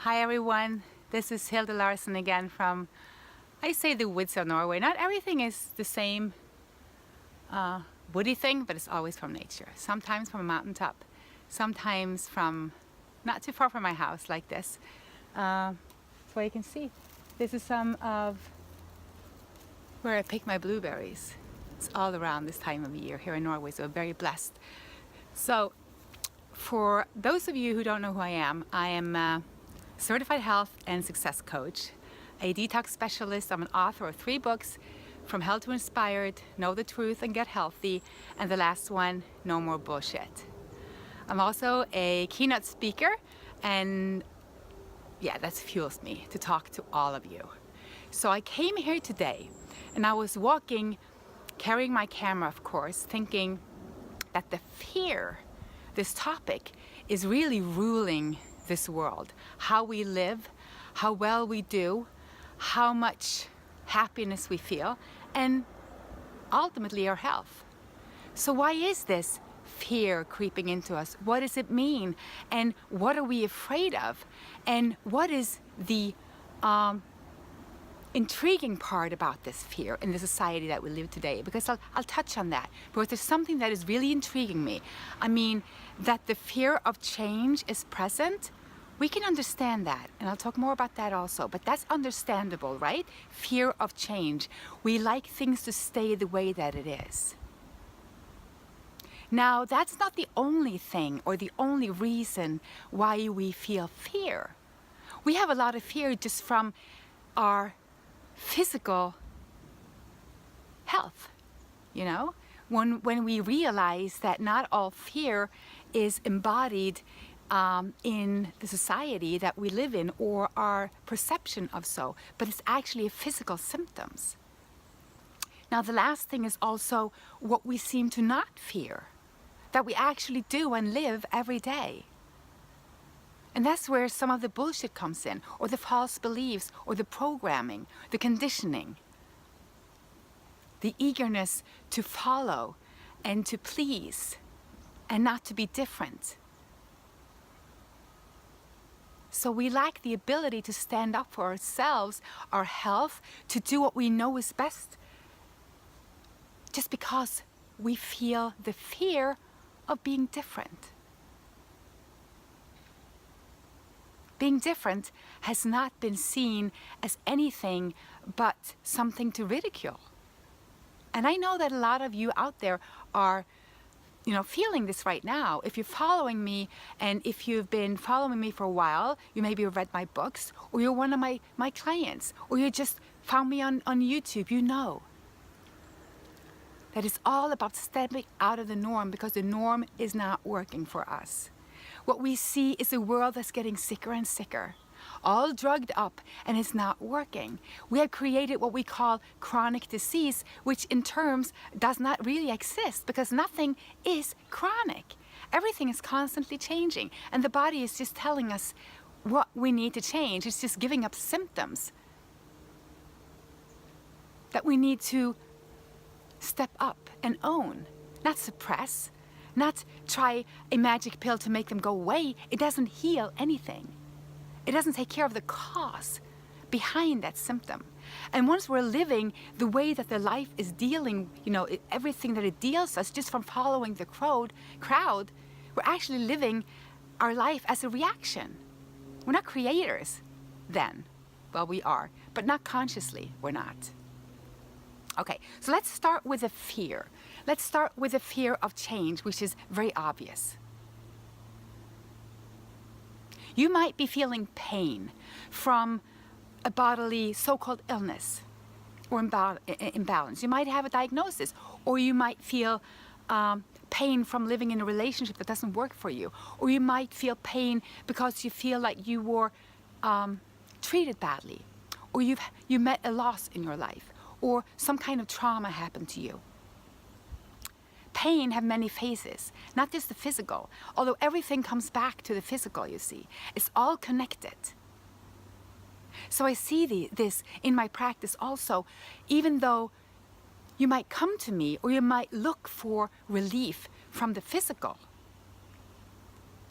Hi everyone, this is Hilde Larsen again from, I say, the woods of Norway. Not everything is the same woody thing, but it's always from nature. Sometimes from a mountaintop, sometimes from not too far from my house like this. So you can see, this is some of where I pick my blueberries. It's all around this time of year here in Norway, so we're very blessed. So for those of you who don't know who I am a certified health and success coach, a detox specialist. I'm an author of 3 books, From Hell to Inspired, Know the Truth and Get Healthy, and the last one, No More Bullshit. I'm also a keynote speaker, and yeah, that fuels me to talk to all of you. So I came here today and I was walking, carrying my camera, of course, thinking that the fear, this topic, is really ruling this world. How we live, how well we do, how much happiness we feel, and ultimately our health. So why is this fear creeping into us? What does it mean? And what are we afraid of? And what is the intriguing part about this fear in the society that we live today? Because I'll touch on that, because there's something that is really intriguing me. I mean, that the fear of change is present. We can understand that, and I'll talk more about that also, but that's understandable, right? Fear of change. We like things to stay the way that it is. Now, that's not the only thing or the only reason why we feel fear. We have a lot of fear just from our physical health, you know? When we realize that not all fear is embodied in the society that we live in or our perception of so, but it's actually physical symptoms. Now, the last thing is also what we seem to not fear, that we actually do and live every day. And that's where some of the bullshit comes in, or the false beliefs, or the programming, the conditioning, the eagerness to follow and to please and not to be different. So we lack the ability to stand up for ourselves, our health, to do what we know is best, just because we feel the fear of being different. Being different has not been seen as anything but something to ridicule. And I know that a lot of you out there are feeling this right now. If you're following me, and if you've been following me for a while, you maybe have read my books, or you're one of my clients, or you just found me on YouTube, you know that it's all about stepping out of the norm, because the norm is not working for us. What we see is a world that's getting sicker and sicker, all drugged up, and it's not working. We have created what we call chronic disease, which in terms does not really exist, because nothing is chronic. Everything is constantly changing, and the body is just telling us what we need to change. It's just giving up symptoms that we need to step up and own, not suppress, not try a magic pill to make them go away. It doesn't heal anything. It doesn't take care of the cause behind that symptom. And once we're living the way that the life is dealing, everything that it deals us just from following the crowd, we're actually living our life as a reaction. We're not creators then. Well, we are, but not consciously, we're not. Okay, so let's start with the fear. Let's start with the fear of change, which is very obvious. You might be feeling pain from a bodily so-called illness or imbalance. You might have a diagnosis, or you might feel pain from living in a relationship that doesn't work for you, or you might feel pain because you feel like you were treated badly, or you met a loss in your life, or some kind of trauma happened to you. Pain have many phases, not just the physical, although everything comes back to the physical, you see. It's all connected. So I see this in my practice also, even though you might come to me or you might look for relief from the physical.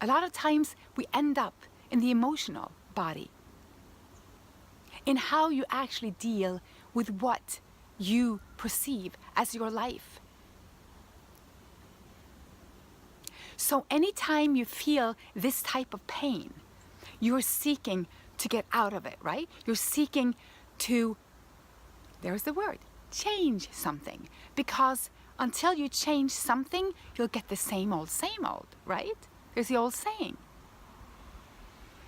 A lot of times we end up in the emotional, body, in how you actually deal with what you perceive as your life. So anytime you feel this type of pain, you're seeking to get out of it, right? You're seeking to, there's the word, change something. Because until you change something, you'll get the same old, right? There's the old saying.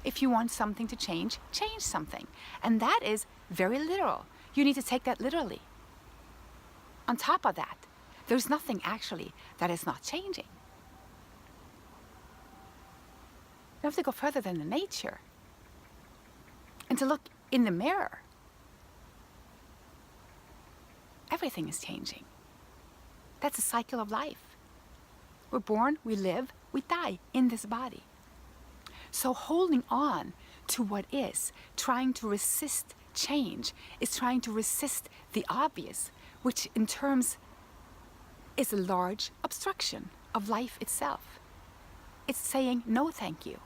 If you want something to change, change something. And that is very literal. You need to take that literally. On top of that, there's nothing actually that is not changing. You have to go further than the nature and to look in the mirror. Everything is changing. That's a cycle of life. We're born, we live, we die in this body. So holding on to what is, trying to resist change, is trying to resist the obvious, which in terms is a large obstruction of life itself. It's saying no thank you.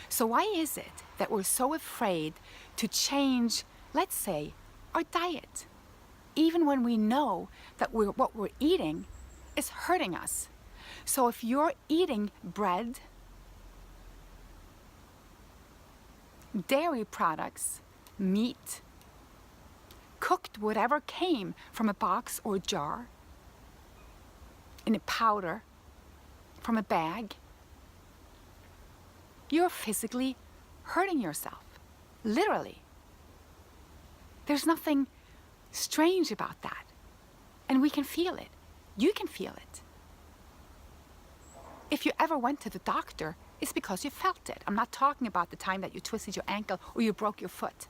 So why is it that we're so afraid to change, let's say, our diet, even when we know that what we're eating is hurting us? So if you're eating bread, dairy products, meat, cooked whatever came from a box or jar, in a powder, from a bag, you're physically hurting yourself, literally. There's nothing strange about that. And we can feel it. You can feel it. If you ever went to the doctor, it's because you felt it. I'm not talking about the time that you twisted your ankle or you broke your foot.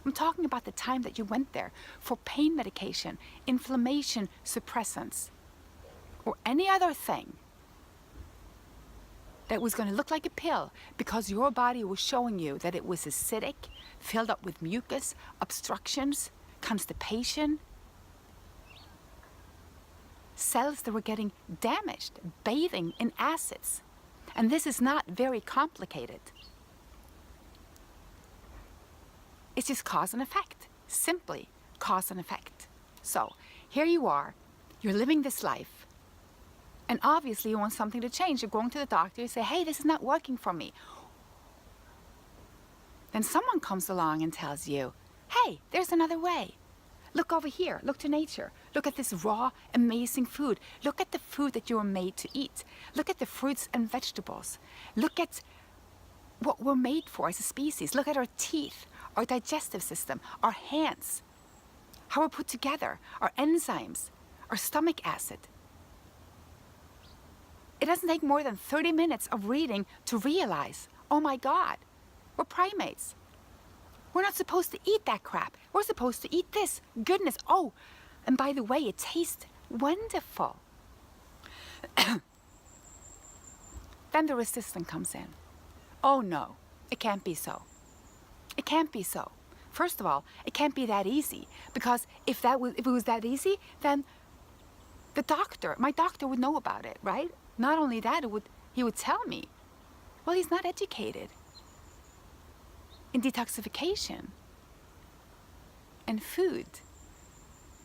I'm talking about the time that you went there for pain medication, inflammation suppressants, or any other thing that was going to look like a pill because your body was showing you that it was acidic, filled up with mucus, obstructions, constipation, cells that were getting damaged, bathing in acids. And this is not very complicated. It's just cause and effect, simply cause and effect. So here you are, you're living this life, and obviously you want something to change. You're going to the doctor, you say, hey, this is not working for me. Then someone comes along and tells you, hey, there's another way. Look over here, look to nature. Look at this raw, amazing food. Look at the food that you were made to eat. Look at the fruits and vegetables. Look at what we're made for as a species. Look at our teeth, our digestive system, our hands, how we're put together, our enzymes, our stomach acid. It doesn't take more than 30 minutes of reading to realize, oh my God, we're primates. We're not supposed to eat that crap. We're supposed to eat this. Goodness. Oh, and by the way, it tastes wonderful. Then the resistance comes in. Oh no, it can't be so. It can't be so. First of all, it can't be that easy, because if it was that easy, then my doctor would know about it, right? Not only that, he would tell me. Well, he's not educated in detoxification and food.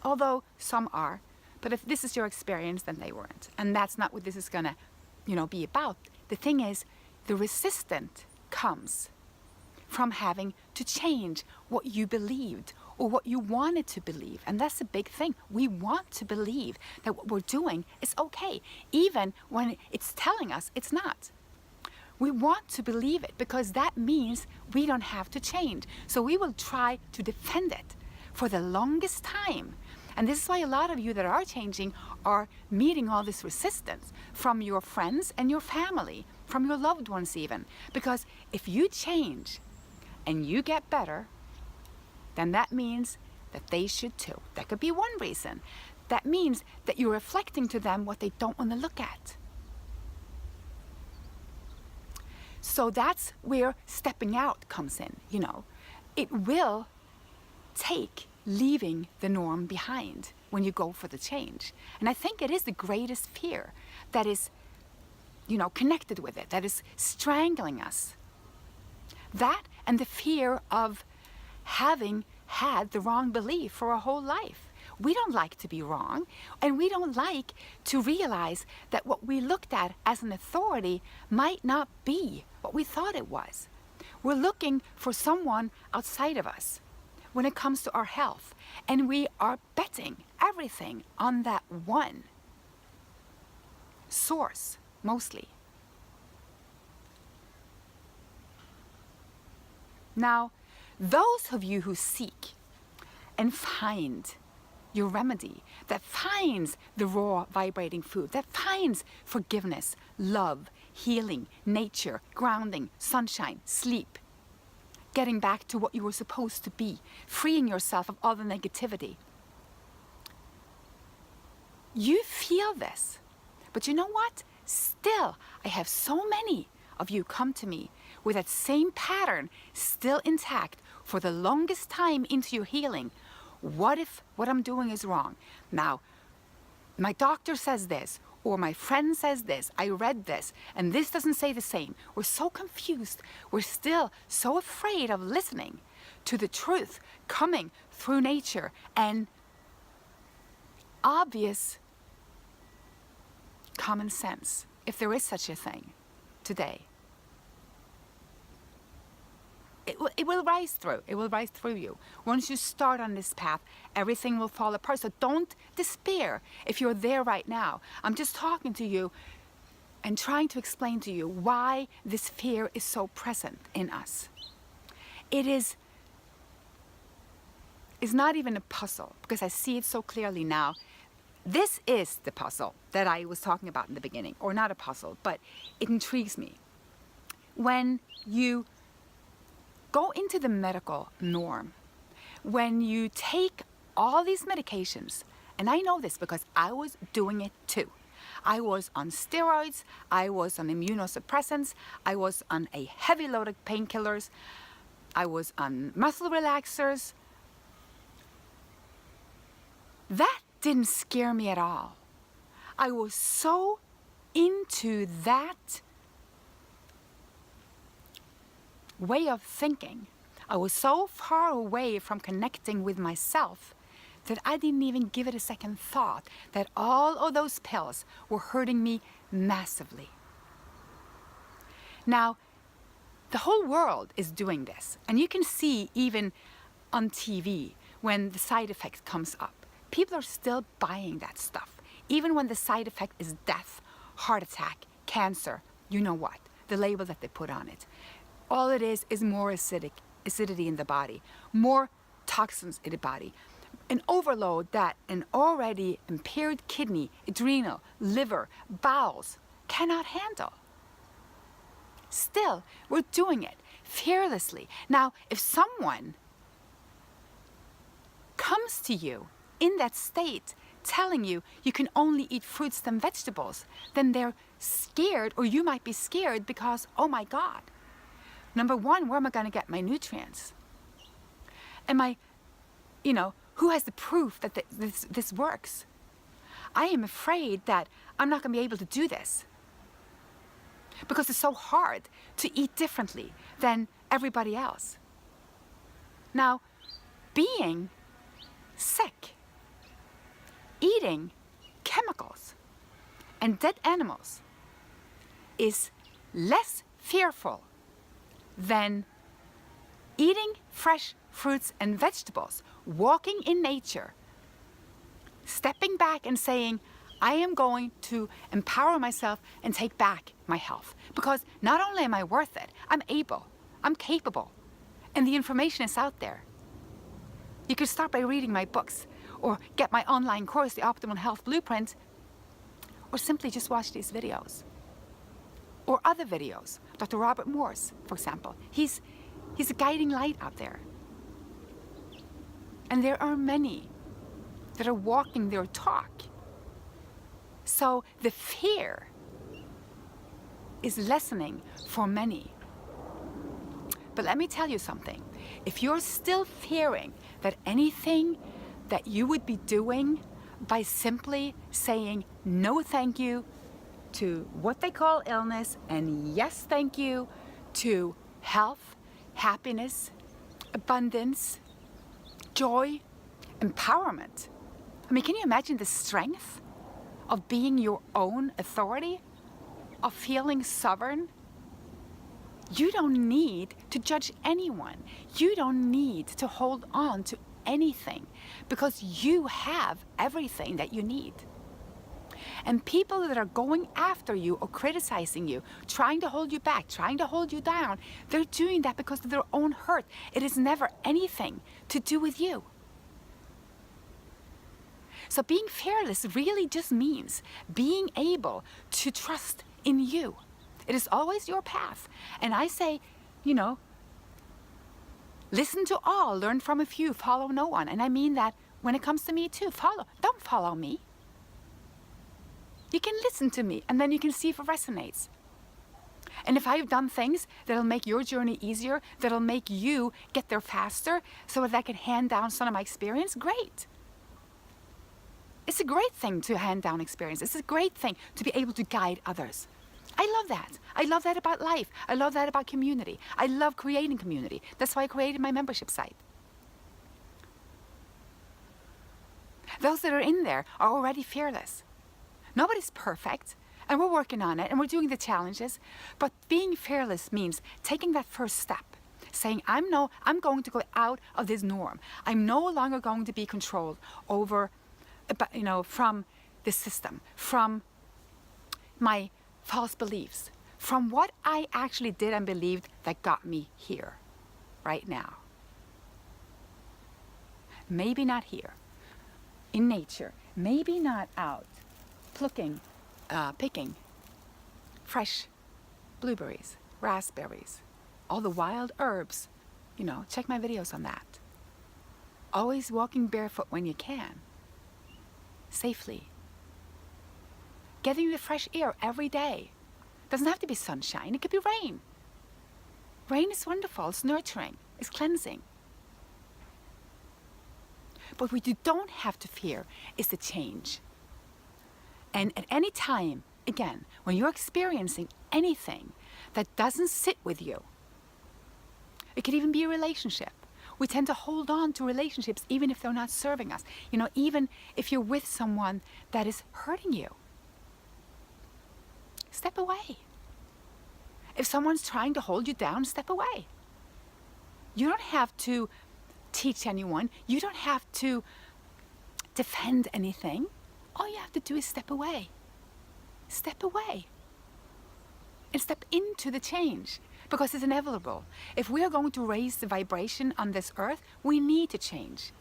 Although some are, but if this is your experience, then they weren't. And that's not what this is gonna, be about. The thing is, the resistance comes from having to change what you believed or what you wanted to believe. And that's the big thing. We want to believe that what we're doing is okay, even when it's telling us it's not. We want to believe it because that means we don't have to change. So we will try to defend it for the longest time. And this is why a lot of you that are changing are meeting all this resistance from your friends and your family, from your loved ones even. Because if you change and you get better, then that means that they should too. That could be one reason. That means that you're reflecting to them what they don't want to look at. So that's where stepping out comes in, It will take leaving the norm behind when you go for the change. And I think it is the greatest fear that is connected with it, that is strangling us. That and the fear of having had the wrong belief for a whole life. We don't like to be wrong, and we don't like to realize that what we looked at as an authority might not be what we thought it was. We're looking for someone outside of us when it comes to our health, and we are betting everything on that one source, mostly. Now, those of you who seek and find your remedy, that finds the raw vibrating food, that finds forgiveness, love, healing, nature, grounding, sunshine, sleep, getting back to what you were supposed to be, freeing yourself of all the negativity. You feel this, but you know what? Still, I have so many of you come to me with that same pattern still intact for the longest time into your healing. What if what I'm doing is wrong? Now, my doctor says this, or my friend says this, I read this, and this doesn't say the same. We're so confused. We're still so afraid of listening to the truth coming through nature and obvious common sense, if there is such a thing today. It will rise through. It will rise through you. Once you start on this path, everything will fall apart. So don't despair if you're there right now. I'm just talking to you and trying to explain to you why this fear is so present in us. It is not even a puzzle, because I see it so clearly now. This is the puzzle that I was talking about in the beginning, or not a puzzle, but it intrigues me. When you go into the medical norm, when you take all these medications, and I know this because I was doing it too. I was on steroids, I was on immunosuppressants, I was on a heavy load of painkillers, I was on muscle relaxers. That didn't scare me at all. I was so into that way of thinking. I was so far away from connecting with myself that I didn't even give it a second thought that all of those pills were hurting me massively. Now, the whole world is doing this, and you can see even on TV when the side effect comes up. People are still buying that stuff, even when the side effect is death, heart attack, cancer, you know what, the label that they put on it. All it is more acidity in the body, more toxins in the body, an overload that an already impaired kidney, adrenal, liver, bowels cannot handle. Still, we're doing it fearlessly. Now, if someone comes to you in that state telling you you can only eat fruits and vegetables, then they're scared, or you might be scared because, oh my God, number one, where am I going to get my nutrients? Am I, who has the proof that this works? I am afraid that I'm not going to be able to do this because it's so hard to eat differently than everybody else. Now, being sick, eating chemicals and dead animals is less fearful than eating fresh fruits and vegetables, walking in nature, stepping back and saying, I am going to empower myself and take back my health. Because not only am I worth it, I'm able, I'm capable, and the information is out there. You can start by reading my books, or get my online course, The Optimal Health Blueprint, or simply just watch these videos. Or other videos, Dr. Robert Morse, for example. He's a guiding light out there. And there are many that are walking their talk. So the fear is lessening for many. But let me tell you something. If you're still fearing that anything that you would be doing by simply saying no thank you to what they call illness, and yes, thank you, to health, happiness, abundance, joy, empowerment. I mean, can you imagine the strength of being your own authority, of feeling sovereign? You don't need to judge anyone. You don't need to hold on to anything, because you have everything that you need. And people that are going after you or criticizing you, trying to hold you back, trying to hold you down, they're doing that because of their own hurt. It is never anything to do with you. So being fearless really just means being able to trust in you. It is always your path. And I say, you know, listen to all, learn from a few, follow no one. And I mean that when it comes to me too. Don't follow me. You can listen to me, and then you can see if it resonates. And if I've done things that'll make your journey easier, that'll make you get there faster, so that I can hand down some of my experience, great. It's a great thing to hand down experience. It's a great thing to be able to guide others. I love that. I love that about life. I love that about community. I love creating community. That's why I created my membership site. Those that are in there are already fearless. Nobody's perfect, and we're working on it, and we're doing the challenges. But being fearless means taking that first step, saying, I'm going to go out of this norm. I'm no longer going to be controlled over, you know, from the system, from my false beliefs, from what I actually did and believed that got me here, right now. Maybe not here, in nature, maybe not out, picking fresh blueberries, raspberries, all the wild herbs. You know, check my videos on that. Always walking barefoot when you can, safely. Getting the fresh air every day. Doesn't have to be sunshine, it could be rain. Rain is wonderful, it's nurturing, it's cleansing. But what you don't have to fear is the change. And at any time, again, when you're experiencing anything that doesn't sit with you, it could even be a relationship. We tend to hold on to relationships even if they're not serving us. You know, even if you're with someone that is hurting you. Step away. If someone's trying to hold you down, step away. You don't have to teach anyone. You don't have to defend anything. All you have to do is step away. Step away. And step into the change, because it's inevitable. If we are going to raise the vibration on this earth, we need to change.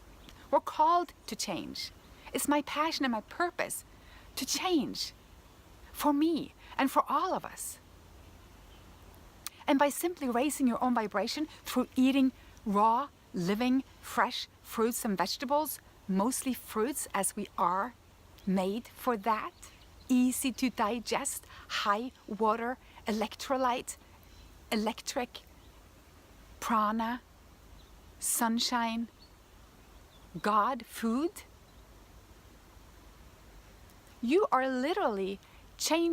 We're called to change. It's my passion and my purpose to change. For me and for all of us. And by simply raising your own vibration through eating raw, living, fresh fruits and vegetables, mostly fruits as we are made for that, easy to digest, high water, electrolyte, electric, prana, sunshine, God food, you are literally changing